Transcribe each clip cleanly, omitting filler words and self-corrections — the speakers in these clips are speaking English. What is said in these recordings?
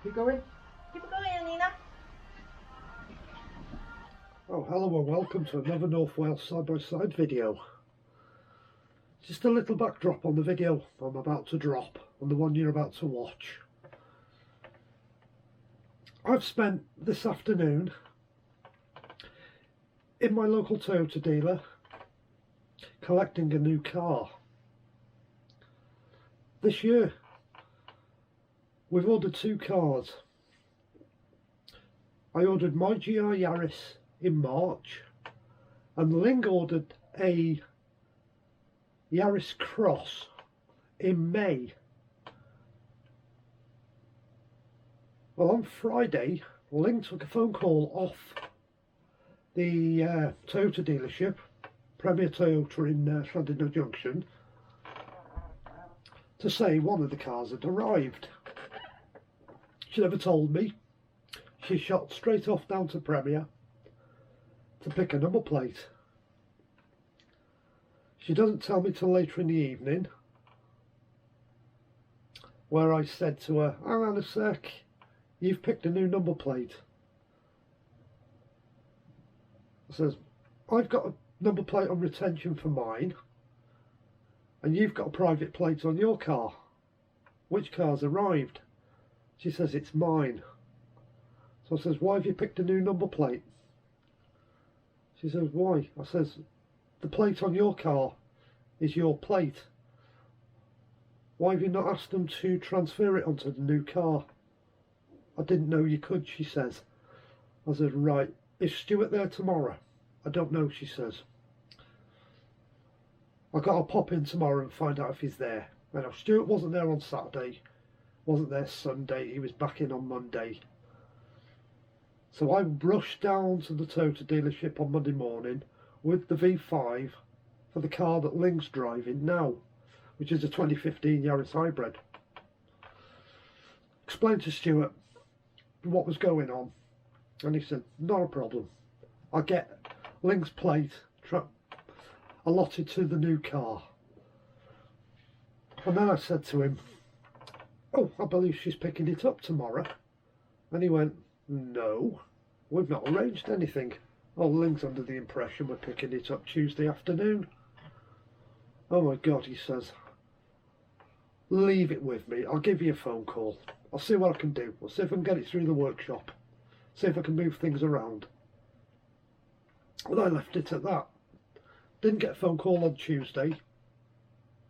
Keep going. Keep it going, Nina. Oh, hello and welcome to another North Wales side-by-side video. Just a little backdrop on the video I'm about to drop and the one you're about to watch. I've spent this afternoon in my local Toyota dealer collecting a new car. This year we've ordered two cars. I ordered my GR Yaris in March and Ling ordered a Yaris Cross in May. Well, on Friday Ling took a phone call off the Toyota dealership, Premier Toyota in Llandudno Junction, to say one of the cars had arrived. She never told me. She shot straight off down to Premier to pick a number plate. She doesn't tell me till later in the evening, where I said to her, hang on a sec, you've picked a new number plate. I says, I've got a number plate on retention for mine and you've got a private plate on your car. Which car's arrived? She says, it's mine. So I says, why have you picked a new number plate? She says, why? I says, the plate on your car is your plate. Why have you not asked them to transfer it onto the new car? I didn't know you could, she says. I said, right, is Stuart there tomorrow? I don't know, she says. I got to pop in tomorrow and find out if he's there. I know Stuart wasn't there on Saturday, wasn't there Sunday, he was back in on Monday. So I rushed down to the Toyota dealership on Monday morning with the V5 for the car that Ling's driving now, which is a 2015 Yaris Hybrid. Explained to Stuart what was going on, and he said, not a problem. I'll get Ling's plate allotted to the new car. And then I said to him, oh, I believe she's picking it up tomorrow. And he went, no, we've not arranged anything. Oh, Ling's under the impression we're picking it up Tuesday afternoon. Oh my God, he says, leave it with me, I'll give you a phone call. I'll see what I can do. I'll see if I can get it through the workshop. See if I can move things around. And I left it at that. Didn't get a phone call on Tuesday.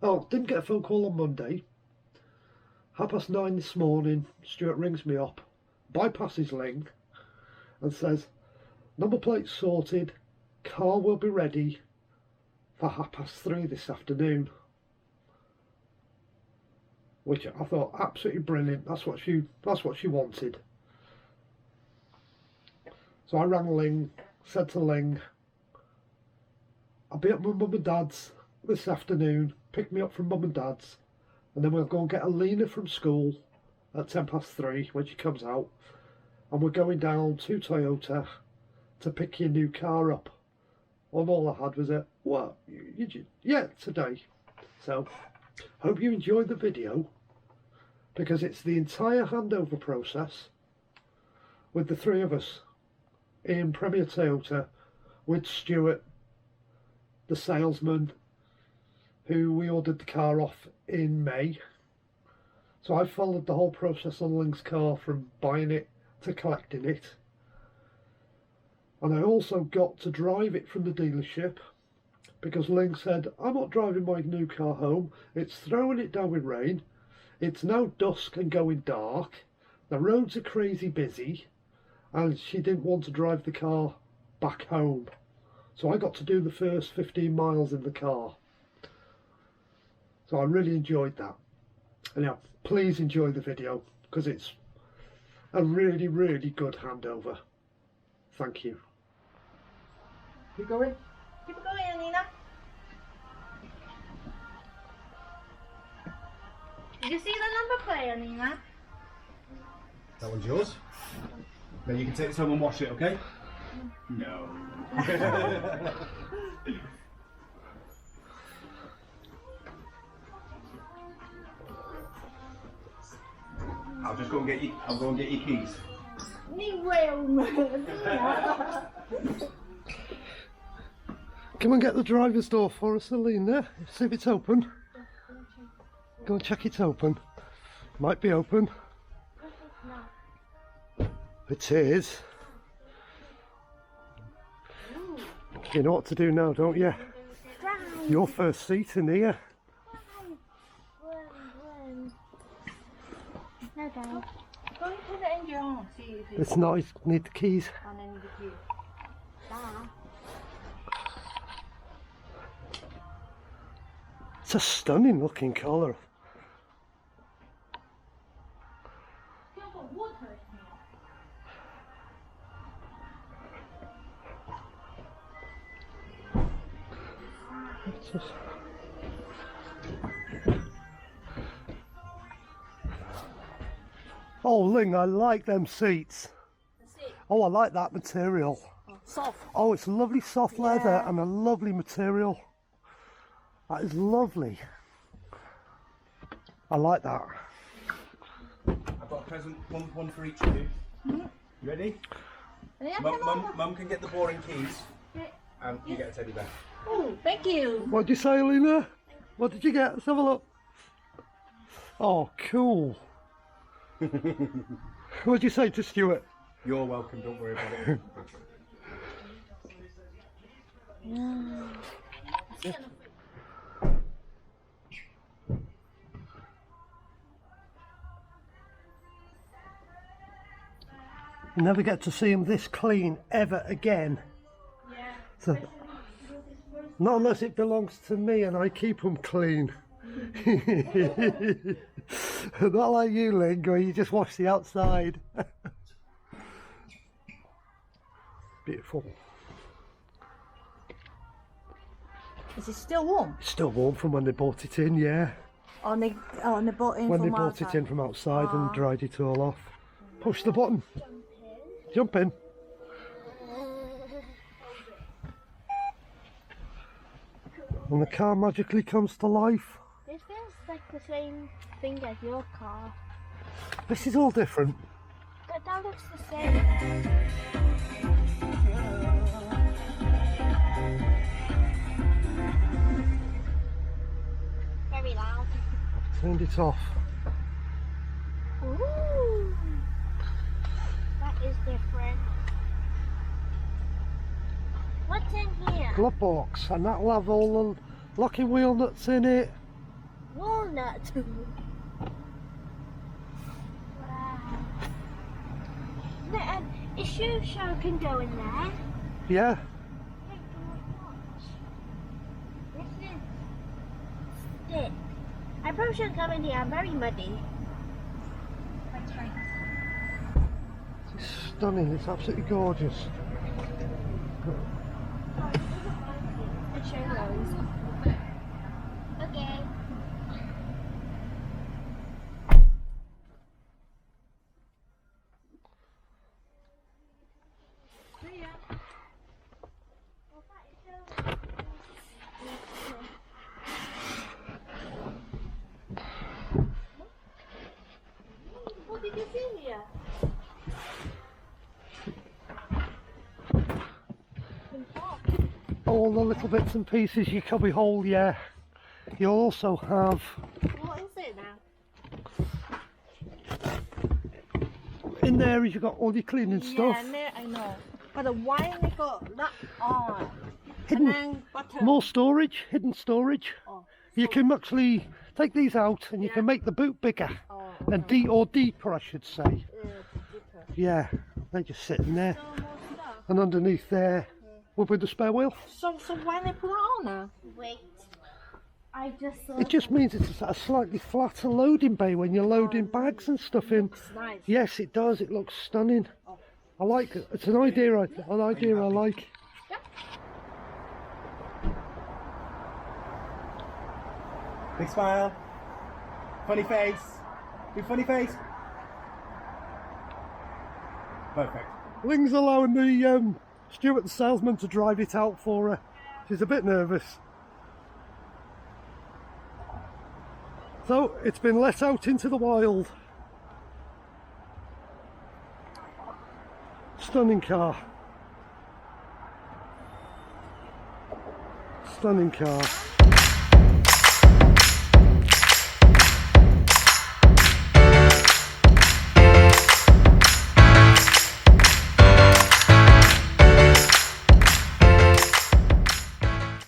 Oh, didn't get a phone call on Monday. 9:30 this morning, Stuart rings me up, bypasses Ling, and says, number plate sorted, car will be ready for 3:30 this afternoon. Which I thought absolutely brilliant. That's what she wanted. So I rang Ling, said to Ling, I'll be at my mum and dad's this afternoon, pick me up from mum and dad's, and then we'll go and get Alina from school at 3:10 when she comes out, and we're going down to Toyota to pick your new car up. And all I had was a, what? Yeah, today. So, hope you enjoyed the video, because it's the entire handover process with the three of us in Premier Toyota with Stuart, the salesman who we ordered the car off in May. So I followed the whole process on Ling's car from buying it to collecting it. And I also got to drive it from the dealership because Ling said, I'm not driving my new car home, it's throwing it down with rain, it's now dusk and going dark, the roads are crazy busy, and she didn't want to drive the car back home. So I got to do the first 15 miles in the car. So I really enjoyed that. And yeah, please enjoy the video because it's a really, really good handover. Thank you. Keep going. Keep it going, Nina. Did you see the number plate, Nina? That one's yours. Then you can take this home and wash it, okay? No. I'll just go and get you. I'll go and get your keys. Come and get the driver's door for us, Alina. See if it's open. Go and check it's open. Might be open. It is. You know what to do now, don't you? Your first seat in here. No, Dad. Go and put it in your arm. See if It's not. You need the keys. and then the key. Dad. It's a stunning looking colour. You've got water in here. It's just... Oh, Ling, I like them seats. Oh, I like that material. Soft. Oh, it's lovely soft leather Yeah. and a lovely material. That is lovely. I like that. I've got a present, one for each of you. You ready? Mum can get the boring keys, and you get a teddy bear. Oh, thank you. What did you say, Alina? What did you get? Let's have a look. Oh, cool. What did you say to Stuart? You're welcome. Don't worry about it. You never get to see him this clean ever again. Yeah. So, not unless it belongs to me and I keep them clean. Not like you, Ling, where you just wash the outside. Beautiful. Is it still warm? It's still warm from when they brought it in, yeah. On the bought in When from they brought it outside. in from outside and dried it all off. Push the button. Jump in. And the car magically comes to life. This feels like the same thing as your car. This is all different. But that looks the same. Very loud. Turned it off. Ooh. That is different. What's in here? Glove box, and that'll have all the locking wheel nuts in it. Walnut. Wow. A shoe show can go in there. Yeah. This is stick. I probably shouldn't come in here. I'm very muddy. It's stunning, it's absolutely gorgeous. The show rose. Okay. What did you see here? All the little bits and pieces you cubby hole, yeah. You'll also have What is it now? in there you've got all your cleaning stuff. Yeah, no, I know. But why they got that on? Hidden, And then butter. more storage, hidden storage. Oh, You can actually take these out and you can make the boot bigger. oh, And deeper I should say. deeper. Yeah, they're just sitting there. So more stuff. And underneath there, with the spare wheel. So why they put it on now? Wait. I just saw It just means it's a slightly flatter loading bay when you're loading bags and stuff in. It's nice. Yes, it does. It looks stunning. I like it. It's an idea. I like. Big smile. Funny face. Do funny face. Perfect. Ling's allowing the Stuart the salesman to drive it out for her. She's a bit nervous. So it's been let out into the wild. Stunning car. Stunning car.